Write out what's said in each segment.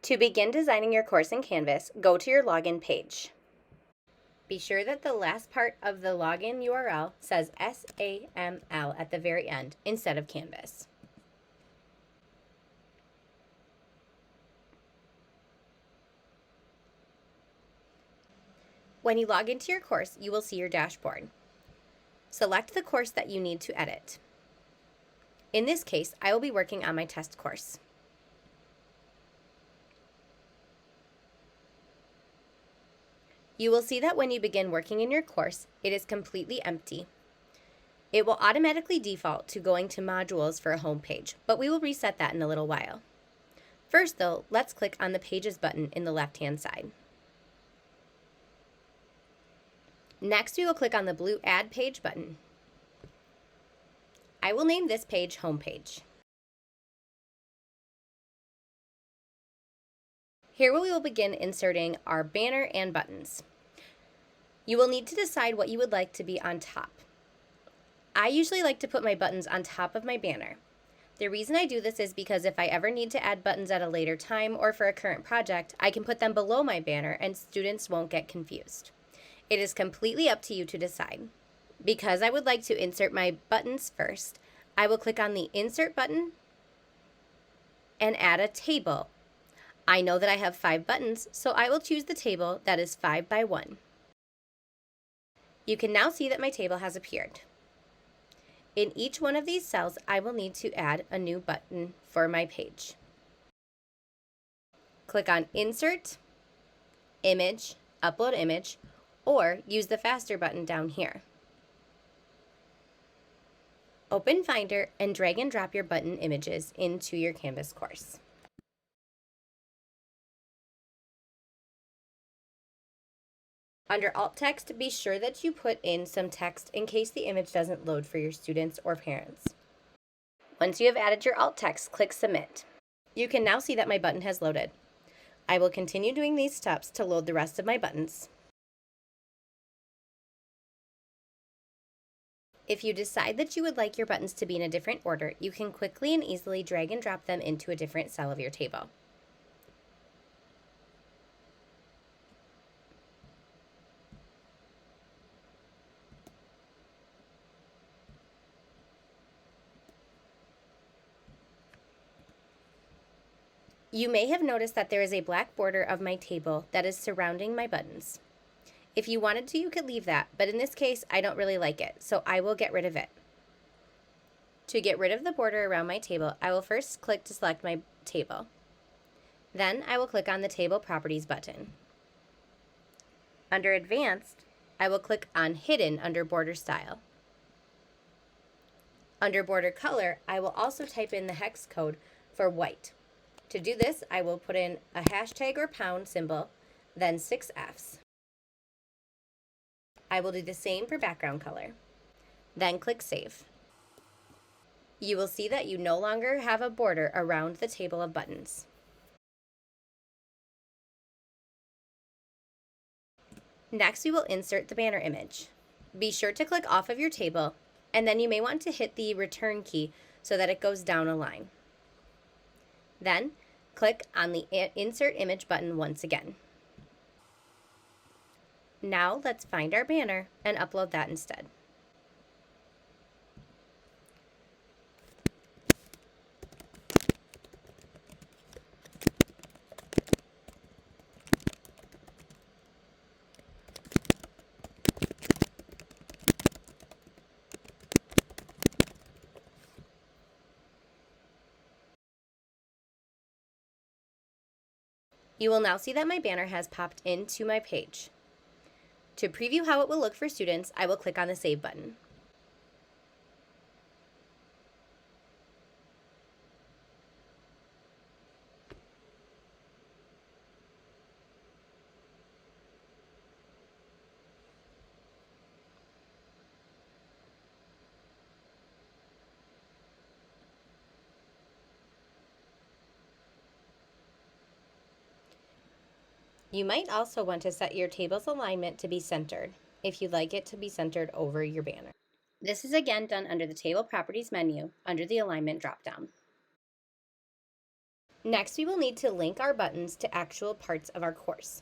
To begin designing your course in Canvas, go to your login page. Be sure that the last part of the login URL says SAML at the very end instead of Canvas. When you log into your course, you will see your dashboard. Select the course that you need to edit. In this case, I will be working on my test course. You will see that when you begin working in your course, it is completely empty. It will automatically default to going to modules for a home page, but we will reset that in a little while. First though, let's click on the Pages button in the left-hand side. Next, we will click on the blue Add Page button. I will name this page Home Page. Here we will begin inserting our banner and buttons. You will need to decide what you would like to be on top. I usually like to put my buttons on top of my banner. The reason I do this is because if I ever need to add buttons at a later time or for a current project, I can put them below my banner and students won't get confused. It is completely up to you to decide. Because I would like to insert my buttons first, I will click on the Insert button and add a table. I know that I have 5 buttons, so I will choose the table that is 5 by 1. You can now see that my table has appeared. In each one of these cells, I will need to add a new button for my page. Click on Insert, Image, Upload Image, or use the Faster button down here. Open Finder and drag and drop your button images into your Canvas course. Under Alt Text, be sure that you put in some text in case the image doesn't load for your students or parents. Once you have added your alt text, click Submit. You can now see that my button has loaded. I will continue doing these steps to load the rest of my buttons. If you decide that you would like your buttons to be in a different order, you can quickly and easily drag and drop them into a different cell of your table. You may have noticed that there is a black border of my table that is surrounding my buttons. If you wanted to, you could leave that, but in this case, I don't really like it, so I will get rid of it. To get rid of the border around my table, I will first click to select my table. Then I will click on the Table Properties button. Under Advanced, I will click on Hidden under Border Style. Under Border Color, I will also type in the hex code for white. To do this, I will put in a hashtag or pound symbol, then 6 Fs. I will do the same for background color. Then click Save. You will see that you no longer have a border around the table of buttons. Next, we will insert the banner image. Be sure to click off of your table, and then you may want to hit the return key so that it goes down a line. Then, click on the Insert Image button once again. Now, let's find our banner and upload that instead. You will now see that my banner has popped into my page. To preview how it will look for students, I will click on the Save button. You might also want to set your table's alignment to be centered, if you'd like it to be centered over your banner. This is again done under the Table Properties menu, under the Alignment dropdown. Next, we will need to link our buttons to actual parts of our course.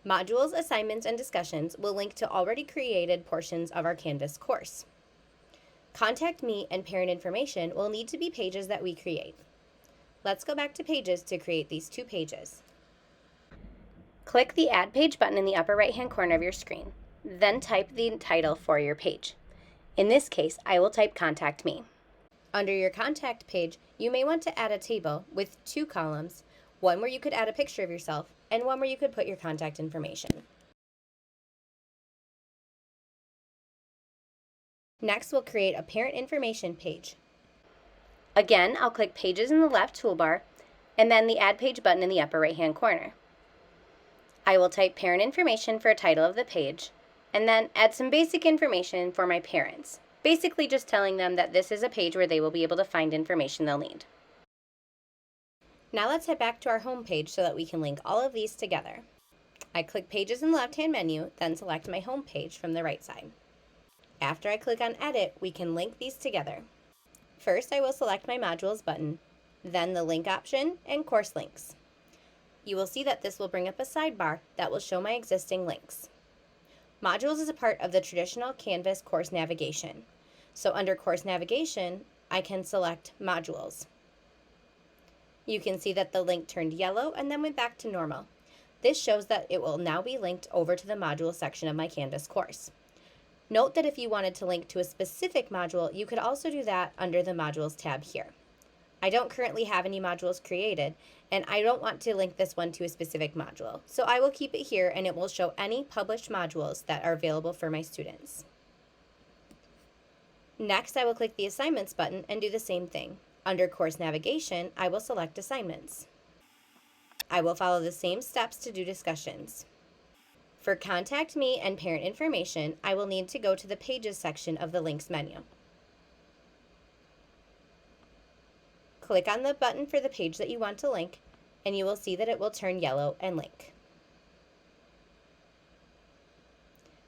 Modules, assignments, and discussions will link to already created portions of our Canvas course. Contact Me and Parent Information will need to be pages that we create. Let's go back to Pages to create these 2 pages. Click the Add Page button in the upper right-hand corner of your screen. Then type the title for your page. In this case, I will type Contact Me. Under your Contact page, you may want to add a table with 2 columns, one where you could add a picture of yourself and one where you could put your contact information. Next, we'll create a Parent Information page. Again, I'll click Pages in the left toolbar and then the Add Page button in the upper right-hand corner. I will type Parent Information for a title of the page and then add some basic information for my parents. Basically just telling them that this is a page where they will be able to find information they'll need. Now let's head back to our home page so that we can link all of these together. I click Pages in the left-hand menu, then select my home page from the right side. After I click on Edit, we can link these together. First, I will select my Modules button, then the Link option and Course Links. You will see that this will bring up a sidebar that will show my existing links. Modules is a part of the traditional Canvas course navigation. So under Course Navigation, I can select Modules. You can see that the link turned yellow and then went back to normal. This shows that it will now be linked over to the module section of my Canvas course. Note that if you wanted to link to a specific module, you could also do that under the Modules tab here. I don't currently have any modules created, and I don't want to link this one to a specific module. So I will keep it here and it will show any published modules that are available for my students. Next, I will click the Assignments button and do the same thing. Under Course Navigation, I will select Assignments. I will follow the same steps to do discussions. For Contact Me and Parent Information, I will need to go to the Pages section of the Links menu. Click on the button for the page that you want to link, and you will see that it will turn yellow and link.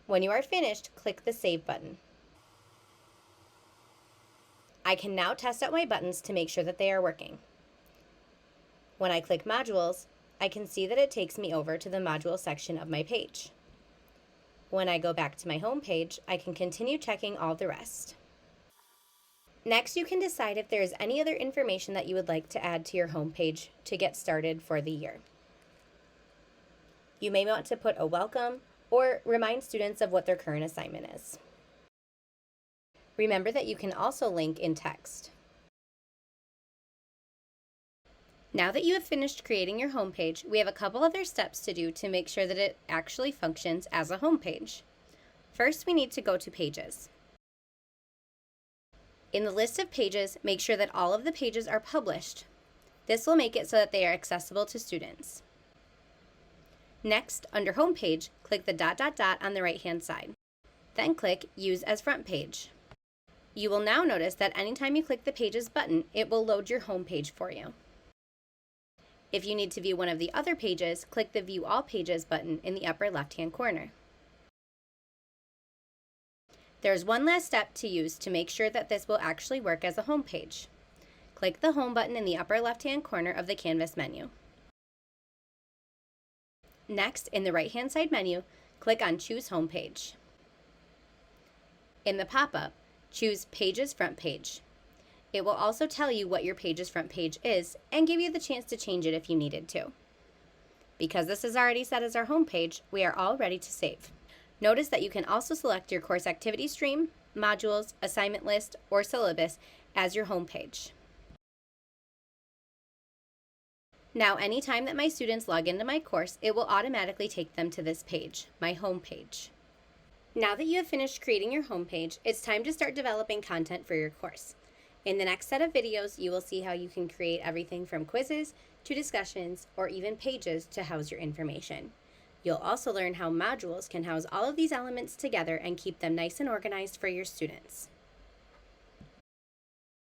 When you are finished, click the Save button. I can now test out my buttons to make sure that they are working. When I click Modules, I can see that it takes me over to the module section of my page. When I go back to my home page, I can continue checking all the rest. Next, you can decide if there is any other information that you would like to add to your home page to get started for the year. You may want to put a welcome or remind students of what their current assignment is. Remember that you can also link in text. Now that you have finished creating your homepage, we have a couple other steps to do to make sure that it actually functions as a homepage. First, we need to go to Pages. In the list of pages, make sure that all of the pages are published. This will make it so that they are accessible to students. Next, under Homepage, click the dot on the right-hand side. Then click Use as Front Page. You will now notice that anytime you click the Pages button, it will load your home page for you. If you need to view one of the other pages, click the View All Pages button in the upper left-hand corner. There's one last step to use to make sure that this will actually work as a home page. Click the Home button in the upper left-hand corner of the Canvas menu. Next, in the right-hand side menu, click on Choose Home Page. In the pop-up, choose Pages Front Page. It will also tell you what your page's front page is and give you the chance to change it if you needed to. Because this is already set as our home page, we are all ready to save. Notice that you can also select your course activity stream, modules, assignment list, or syllabus as your home page. Now, anytime that my students log into my course, it will automatically take them to this page, my home page. Now that you have finished creating your homepage, it's time to start developing content for your course. In the next set of videos, you will see how you can create everything from quizzes to discussions or even pages to house your information. You'll also learn how modules can house all of these elements together and keep them nice and organized for your students.